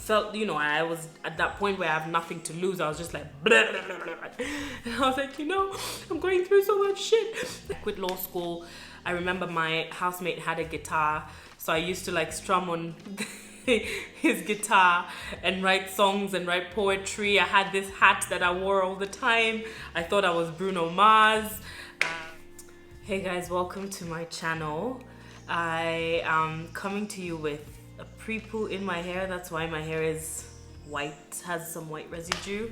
felt, you know, I was at that point where I have nothing to lose. I was just like, blah, blah, blah, blah. And I was like, you know, I'm going through so much shit. I quit law school. I remember my housemate had a guitar, so I used to like strum on his guitar and write songs and write poetry. I had this hat that I wore all the time. I thought I was Bruno Mars. Hey guys, welcome to my channel. I am coming to you with a pre-poo in my hair. That's why my hair is white, has some white residue,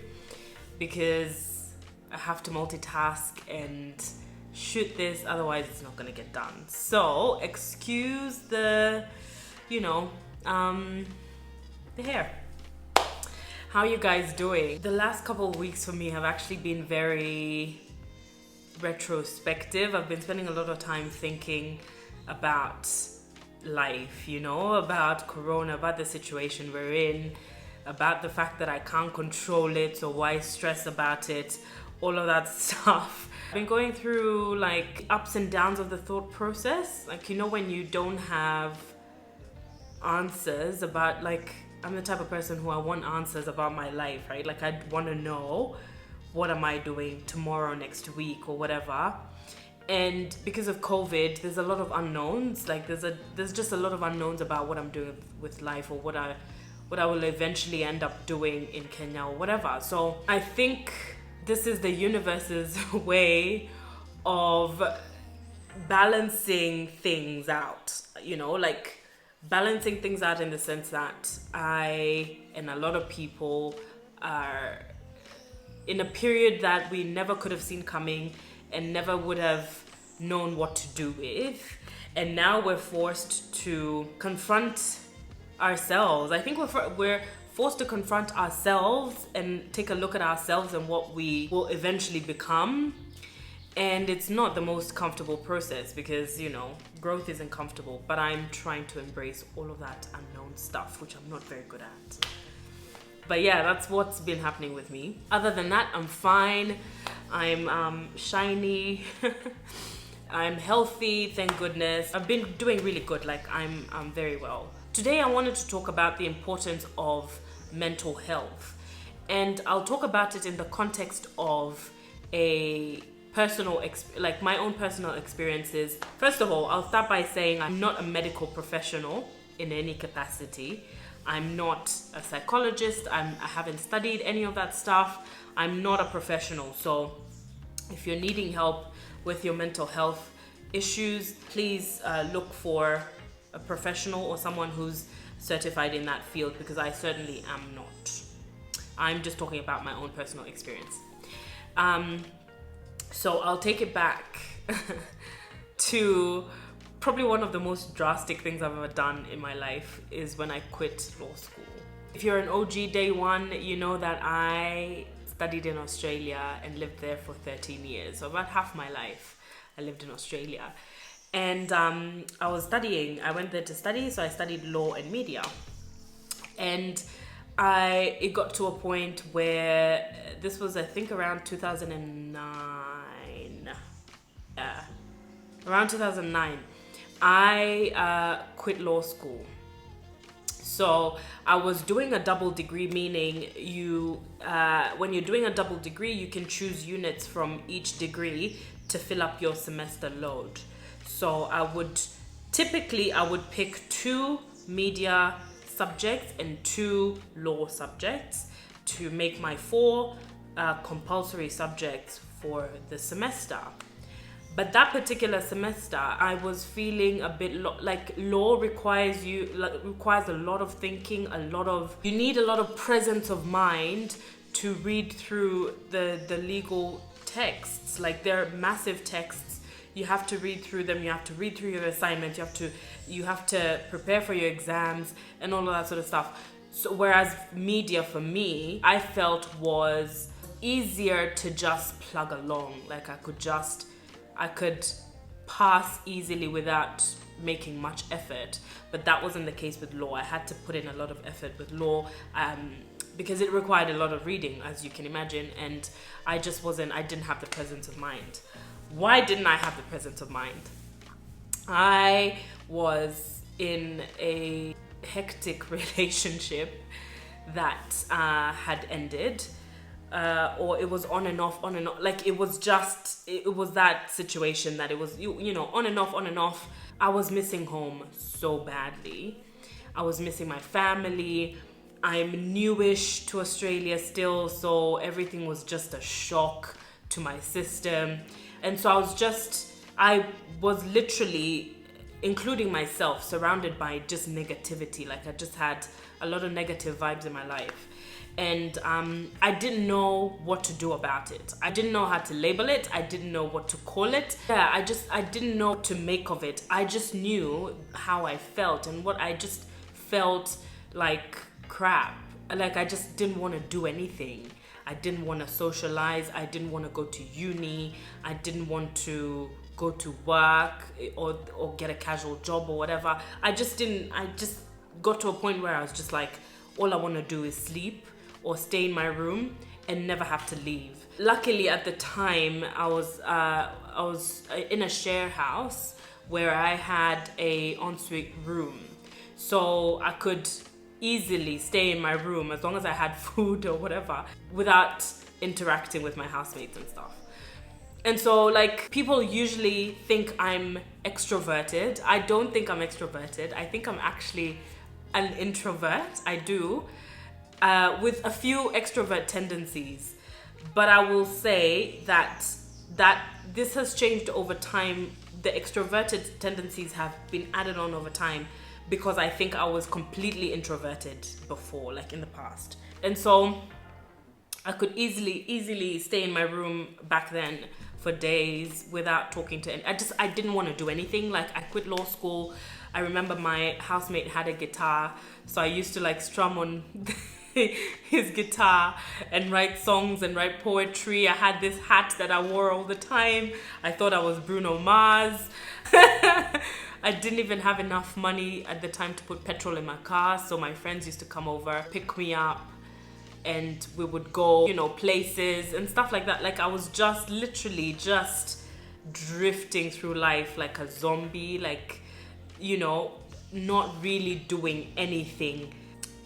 because I have to multitask and shoot this, otherwise it's not gonna get done. So excuse the, you know, the hair. How are you guys doing? The last couple of weeks for me have actually been very retrospective. I've been spending a lot of time thinking about life, you know, about Corona, about the situation we're in, about the fact that I can't control it, so why stress about it, all of that stuff. I've been going through like ups and downs of the thought process. Like, you know, when you don't have answers about, like, I'm the type of person who I want answers about my life, right? Like, I want to know, what am I doing tomorrow, next week, or whatever. And because of COVID, there's a lot of unknowns. Like, there's just a lot of unknowns about what I'm doing with life, or what I will eventually end up doing in Kenya or whatever. So I think this is the universe's way of balancing things out, you know, like balancing things out in the sense that I and a lot of people are in a period that we never could have seen coming and never would have known what to do with. And now we're forced to confront ourselves. I think we're forced to confront ourselves and take a look at ourselves and what we will eventually become. And it's not the most comfortable process because, you know, growth isn't comfortable, but I'm trying to embrace all of that unknown stuff, which I'm not very good at. But yeah, that's what's been happening with me. Other than that, I'm fine. I'm shiny. I'm healthy, thank goodness. I've been doing really good, like I'm very well. Today I wanted to talk about the importance of mental health. And I'll talk about it in the context of a personal, like my own personal experiences. First of all, I'll start by saying I'm not a medical professional in any capacity. I'm not a psychologist. I haven't studied any of that stuff. I'm not a professional. So if you're needing help with your mental health issues, please look for a professional or someone who's certified in that field, because I certainly am not. I'm just talking about my own personal experience. So I'll take it back to probably one of the most drastic things I've ever done in my life is when I quit law school. If you're an OG day one, you know that I studied in Australia and lived there for 13 years. So about half my life I lived in Australia. And I was studying. I went there to study, so I studied law and media. And it got to a point where this was, I think, around 2009. Around 2009, I quit law school. So I was doing a double degree, meaning when you're doing a double degree, you can choose units from each degree to fill up your semester load. So I would pick 2 media subjects and 2 law subjects to make my 4 compulsory subjects for the semester. But that particular semester, I was feeling a bit like law requires a lot of thinking, you need a lot of presence of mind to read through the legal texts. Like, they're massive texts. You have to read through them. You have to read through your assignments. You have to prepare for your exams and all of that sort of stuff. So whereas media for me, I felt was easier to just plug along. Like, I could pass easily without making much effort. But that wasn't the case with law. I had to put in a lot of effort with law because it required a lot of reading, as you can imagine. And I didn't have the presence of mind. Why didn't I have the presence of mind? I was in a hectic relationship that had ended. Or it was on and off. Like it was that situation that it was, you know, on and off. I was missing home so badly. I was missing my family. I'm newish to Australia still, so everything was just a shock to my system. And so I was literally, including myself, surrounded by just negativity. Like I just had a lot of negative vibes in my life. And I didn't know what to do about it. I didn't know how to label it. I didn't know what to call it. Yeah, I didn't know what to make of it. I just knew how I felt, and what I just felt like crap. Like I just didn't want to do anything. I didn't want to socialize. I didn't want to go to uni. I didn't want to go to work or get a casual job or whatever. I just got to a point where I was just like, all I want to do is sleep or stay in my room and never have to leave. Luckily at the time I was in a share house where I had a ensuite room. So I could easily stay in my room as long as I had food or whatever without interacting with my housemates and stuff. And so like people usually think I'm extroverted. I don't think I'm extroverted. I think I'm actually an introvert. I do, with a few extrovert tendencies. But I will say that this has changed over time. The extroverted tendencies have been added on over time because I think I was completely introverted before, like in the past. And so I could easily stay in my room back then for days without talking to anyone. I didn't want to do anything. Like I quit law school. I remember my housemate had a guitar, so I used to like strum on his guitar and write songs and write poetry. I had this hat that I wore all the time. I thought I was Bruno Mars. I didn't even have enough money at the time to put petrol in my car, so my friends used to come over, pick me up, and we would go, you know, places and stuff like that. Like I was just literally just drifting through life like a zombie, like, you know, not really doing anything.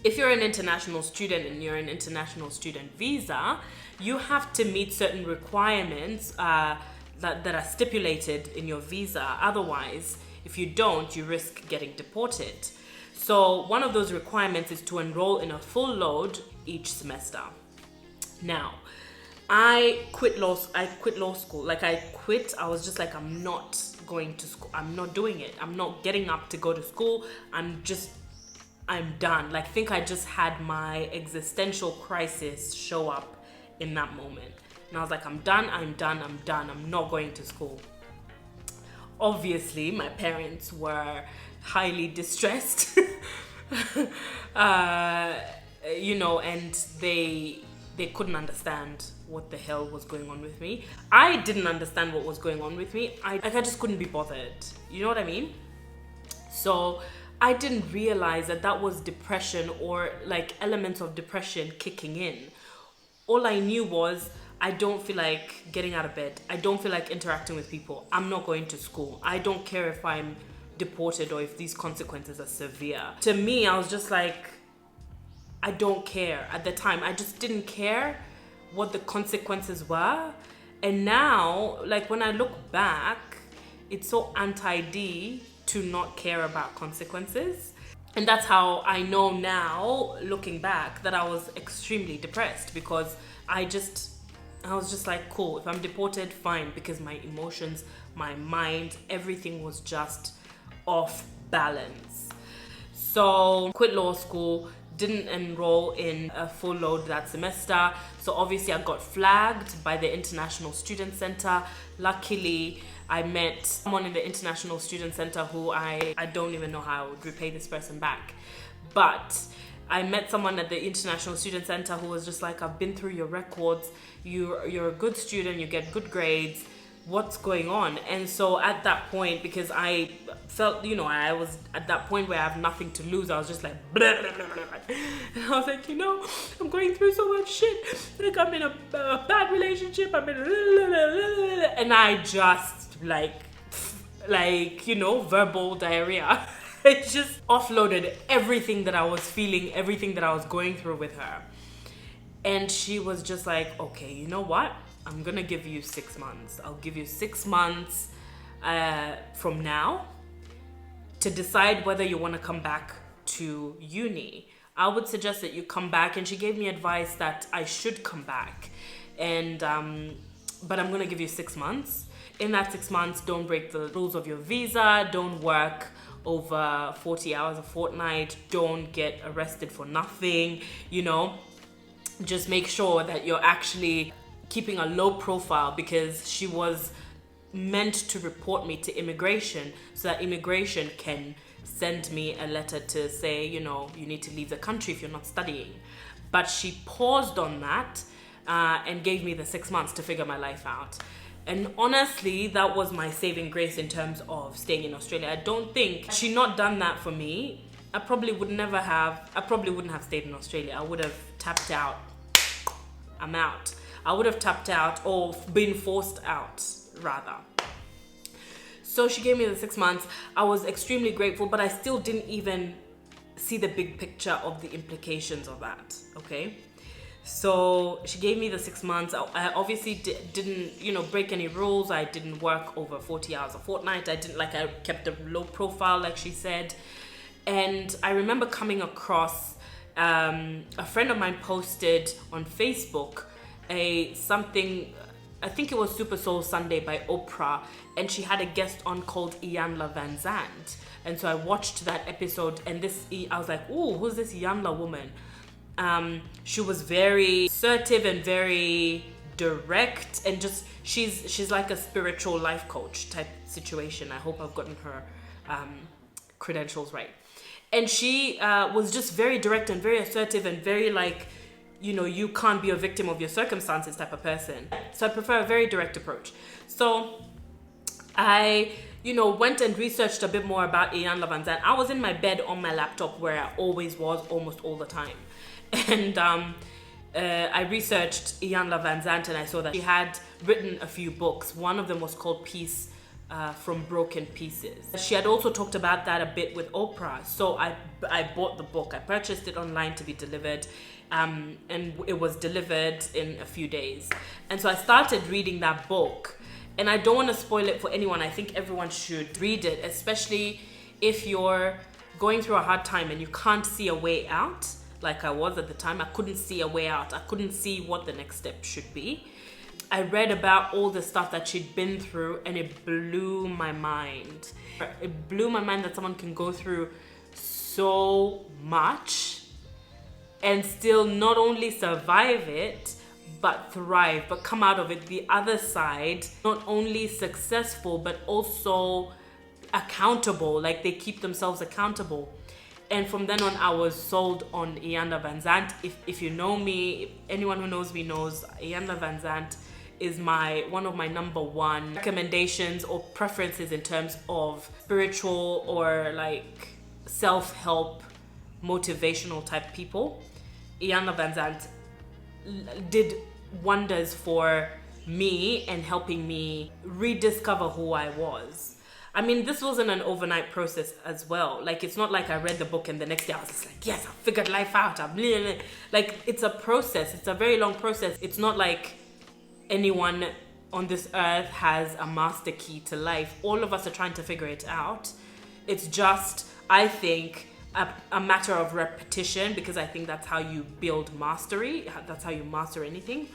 If you're an international student and you're an international student visa, you have to meet certain requirements that are stipulated in your visa. Otherwise, if you don't, you risk getting deported. So one of those requirements is to enroll in a full load each semester. Now, I quit law school. Like I was just like, I'm not going to school. I'm not doing it. I'm not getting up to go to school. I'm done. Like I think I just had my existential crisis show up in that moment. And I was like, I'm done. I'm not going to school. Obviously, my parents were highly distressed, you know, and they couldn't understand what the hell was going on with me. I didn't understand what was going on with me. I just couldn't be bothered. You know what I mean? So I didn't realize that was depression or like elements of depression kicking in. All I knew was I don't feel like getting out of bed. I don't feel like interacting with people. I'm not going to school. I don't care if I'm deported or if these consequences are severe. To me, I was just like, I don't care. At the time, I just didn't care what the consequences were. And now, like when I look back, it's so anti-D to not care about consequences. And that's how I know now, looking back, that I was extremely depressed because I was just like, cool, if I'm deported, fine, because my emotions, my mind, everything was just off balance. So quit law school, didn't enroll in a full load that semester. So obviously I got flagged by the International Student Center. Luckily, I met someone in the International Student Center who I don't even know how I would repay this person back. But I met someone at the International Student Center who was just like, I've been through your records. You're a good student. You get good grades. What's going on? And so at that point, because I felt, you know, I was at that point where I have nothing to lose, I was just like, blah, blah, blah, blah. And I was like, you know, I'm going through so much shit. Like I'm in a bad relationship. I'm in and I just like, you know, verbal diarrhea. I just offloaded everything that I was feeling, everything that I was going through with her. And she was just like, okay, you know what? I'm gonna give you 6 months. I'll give you 6 months from now to decide whether you want to come back to uni. I would suggest that you come back. And she gave me advice that I should come back. And but I'm gonna give you 6 months. In that 6 months, don't break the rules of your visa. Don't work over 40 hours a fortnight. Don't get arrested for nothing, you know. Just make sure that you're actually keeping a low profile, because she was meant to report me to immigration so that immigration can send me a letter to say, you know, you need to leave the country if you're not studying. But she paused on that and gave me the 6 months to figure my life out. And honestly, that was my saving grace in terms of staying in Australia. I don't think, had she not done that for me, I probably wouldn't have stayed in Australia. I would have tapped out. I'm out. I would have tapped out, or been forced out, rather. So she gave me the 6 months. I was extremely grateful, but I still didn't even see the big picture of the implications of that, okay? So she gave me the 6 months. I obviously didn't, you know, break any rules. I didn't work over 40 hours a fortnight. I kept a low profile, like she said. And I remember coming across, a friend of mine posted on Facebook something, I think it was Super Soul Sunday by Oprah, and she had a guest on called Iyanla Van Zandt. And so I watched that episode, and I was like, ooh, who's this Iyanla woman? She was very assertive and very direct, and just she's like a spiritual life coach type situation. I hope I've gotten her credentials right. And she was just very direct and very assertive and very like, you know, you can't be a victim of your circumstances type of person. So I prefer a very direct approach. So I, you know, went and researched a bit more about Iyanla Van Zandt. I was in my bed on my laptop, where I always was almost all the time. And I researched Iyanla Van Zandt, and I saw that she had written a few books. One of them was called Peace from Broken Pieces. She had also talked about that a bit with Oprah. So I bought the book. I purchased it online to be delivered, and it was delivered in a few days. And so I started reading that book, and I don't want to spoil it for anyone. I think everyone should read it, especially if you're going through a hard time and you can't see a way out. Like I was at the time, I couldn't see a way out. I couldn't see what the next step should be. I read about all the stuff that she'd been through, and it blew my mind. It blew my mind that someone can go through so much and still not only survive it, but thrive, but come out of it the other side, not only successful, but also accountable. Like they keep themselves accountable. And from then on, I was sold on Iyanla Van Zandt. If you know me, anyone who knows me knows Iyanla Van Zandt is one of my number one recommendations or preferences in terms of spiritual or like self-help, motivational type people. Iyanla Van Zandt did wonders for me and helping me rediscover who I was. I mean, this wasn't an overnight process as well. Like, it's not like I read the book and the next day I was just like, yes, I figured life out. Like, it's a process. It's a very long process. It's not like anyone on this earth has a master key to life. All of us are trying to figure it out. It's just, I think, a matter of repetition, because I think that's how you build mastery. That's how you master anything.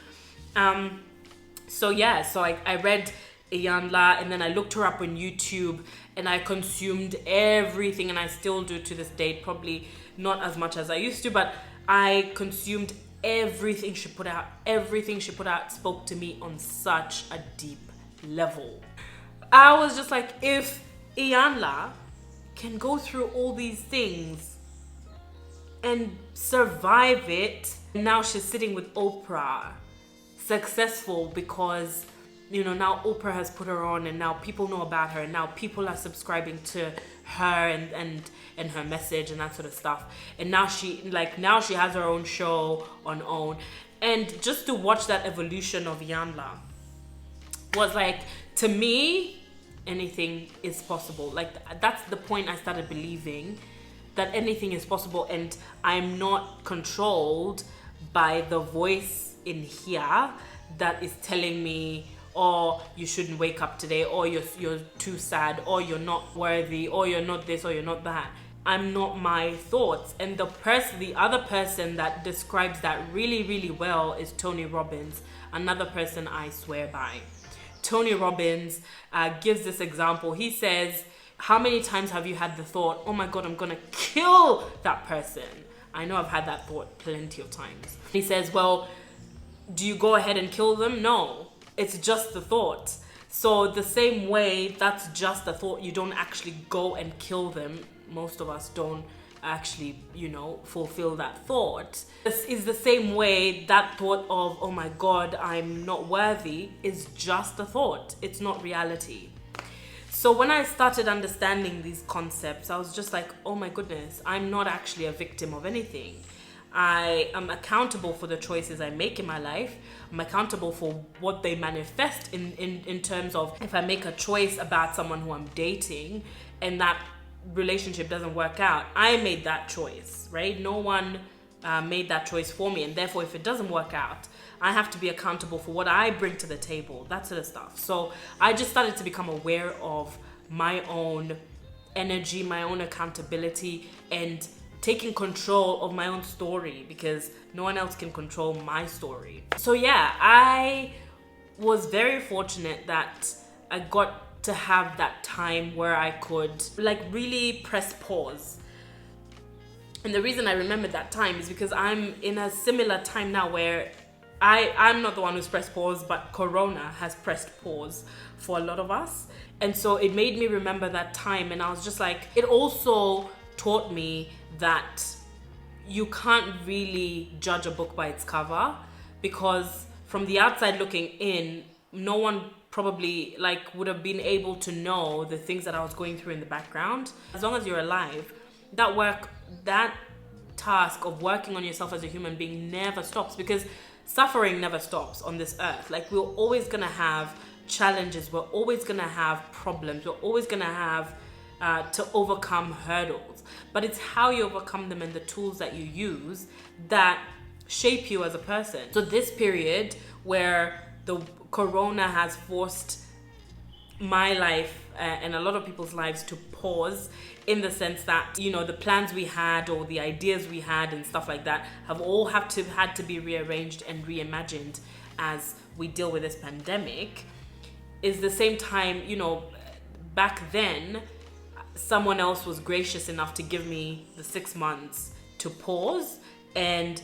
So I read Iyanla, and then I looked her up on YouTube, and I consumed everything, and I still do to this date, probably not as much as I used to, but I consumed everything she put out. Everything she put out spoke to me on such a deep level. I was just like, if Iyanla can go through all these things and survive it, now she's sitting with Oprah, successful because, you know, now Oprah has put her on, and now people know about her, and now people are subscribing to her and her message and that sort of stuff. And now she has her own show on OWN. And just to watch that evolution of Iyanla was like, to me, anything is possible. Like, that's the point I started believing, that anything is possible, and I'm not controlled by the voice in here that is telling me, or you shouldn't wake up today, or you're too sad, or you're not worthy, or you're not this, or you're not that. I'm not my thoughts. And the other person that describes that really, really well is Tony Robbins, another person I swear by. Tony Robbins gives this example. He says, how many times have you had the thought, oh my God, I'm gonna kill that person? I know I've had that thought plenty of times. He says, well, do you go ahead and kill them? No, it's just the thought. So the same way, that's just a thought. You don't actually go and kill them. Most of us don't actually, fulfill that thought. This is the same way that thought of, oh my God, I'm not worthy, is just a thought. It's not reality. So when I started understanding these concepts, I was just like, oh my goodness, I'm not actually a victim of anything. I am accountable for the choices I make in my life. I'm accountable for what they manifest in terms of, if I make a choice about someone who I'm dating and that relationship doesn't work out, I made that choice, right? No one made that choice for me, and therefore if it doesn't work out, I have to be accountable for what I bring to the table, that sort of stuff. So I just started to become aware of my own energy, my own accountability, and taking control of my own story, because no one else can control my story. So yeah, I was very fortunate that I got to have that time where I could really press pause. And the reason I remember that time is because I'm in a similar time now where I'm not the one who's pressed pause, but Corona has pressed pause for a lot of us. And so it made me remember that time, and I was just like, it also taught me that you can't really judge a book by its cover, because from the outside looking in, no one probably would have been able to know the things that I was going through in the background. As long as you're alive, that task of working on yourself as a human being never stops, because suffering never stops on this earth. We're always gonna have challenges, we're always gonna have problems, we're always gonna have to overcome hurdles, but it's how you overcome them and the tools that you use that shape you as a person. So this period where the Corona has forced my life and a lot of people's lives to pause, in the sense that the plans we had or the ideas we had and stuff like that have all had to be rearranged and reimagined as we deal with this pandemic, is the same time, back then someone else was gracious enough to give me the 6 months to pause and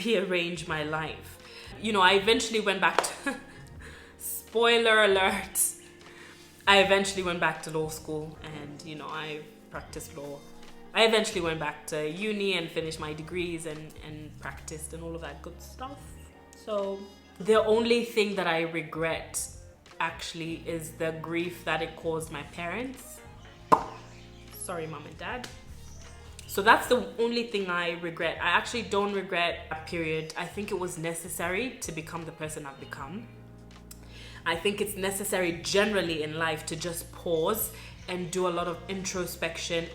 rearrange my life. I eventually went back to spoiler alert, I eventually went back to law school, and I practiced law. I eventually went back to uni and finished my degrees and practiced and all of that good stuff. So the only thing that I regret actually is the grief that it caused my parents. Sorry, mom and dad. So that's the only thing I regret. I actually don't regret a period. I think it was necessary to become the person I've become. I think it's necessary generally in life to just pause and do a lot of introspection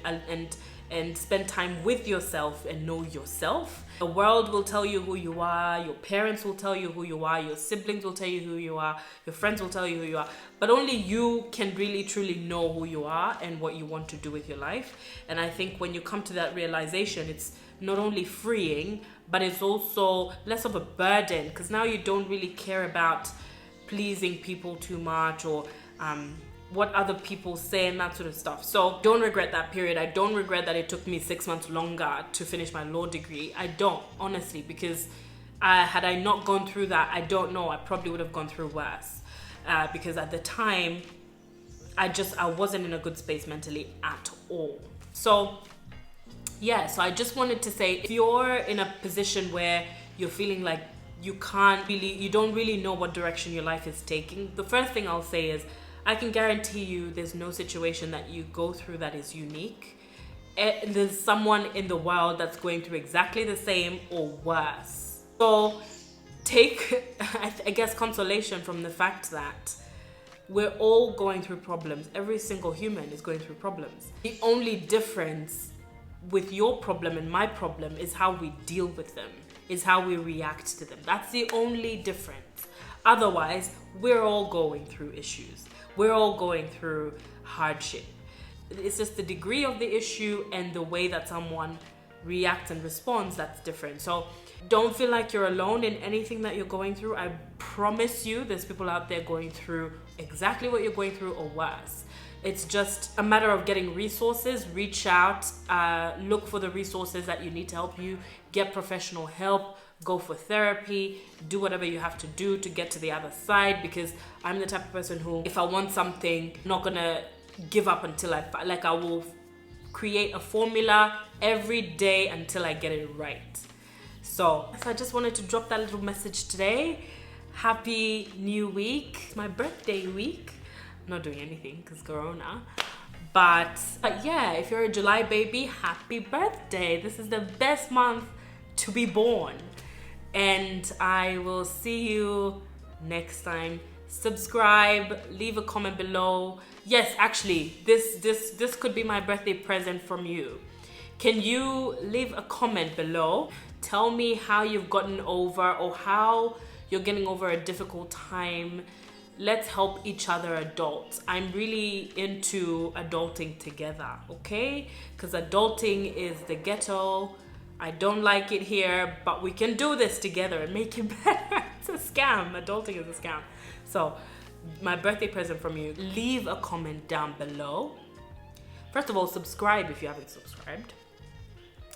and spend time with yourself and know yourself. The world will tell you who you are, your parents will tell you who you are, your siblings will tell you who you are, your friends will tell you who you are, but only you can really truly know who you are and what you want to do with your life. And I think when you come to that realization, it's not only freeing, but it's also less of a burden, because now you don't really care about pleasing people too much or what other people say and that sort of stuff. So don't regret that period. I don't regret that it took me 6 months longer to finish my law degree. I don't, honestly, because had I not gone through that, I don't know, I probably would have gone through worse. Because at the time, I wasn't in a good space mentally at all. So yeah, so I just wanted to say, if you're in a position where you're feeling like you don't really know what direction your life is taking, the first thing I'll say is, I can guarantee you there's no situation that you go through that is unique. There's someone in the world that's going through exactly the same or worse. So take, I guess, consolation from the fact that We're all going through problems. Every single human is going through problems. The only difference with your problem and my problem is how we deal with them, is how we react to them. That's the only difference. Otherwise, we're all going through issues. We're all going through hardship. It's just the degree of the issue and the way that someone reacts and responds that's different. So don't feel like you're alone in anything that you're going through. I promise you there's people out there going through exactly what you're going through or worse. It's just a matter of getting resources. Reach out, look for the resources that you need to help you, get professional help, go for therapy, do whatever you have to do to get to the other side, because I'm the type of person who, if I want something, I'm not gonna give up until I will create a formula every day until I get it right. So I just wanted to drop that little message today. Happy new week. It's my birthday week. I'm not doing anything because Corona. But yeah, if you're a July baby, happy birthday. This is the best month to be born. And I will see you next time. Subscribe, leave a comment below. Yes, actually, this could be my birthday present from you. Can you leave a comment below? Tell me how you've gotten over or how you're getting over a difficult time. Let's help each other adult. I'm really into adulting together, okay? Because adulting is the ghetto. I don't like it here, but we can do this together and make it better. It's a scam. Adulting is a scam. So, my birthday present from you, leave a comment down below. First of all, subscribe if you haven't subscribed.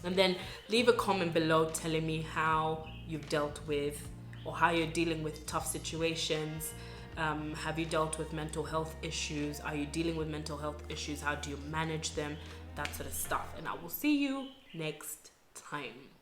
And then leave a comment below telling me how you've dealt with or how you're dealing with tough situations. Have you dealt with mental health issues? Are you dealing with mental health issues? How do you manage them? That sort of stuff. And I will see you next time.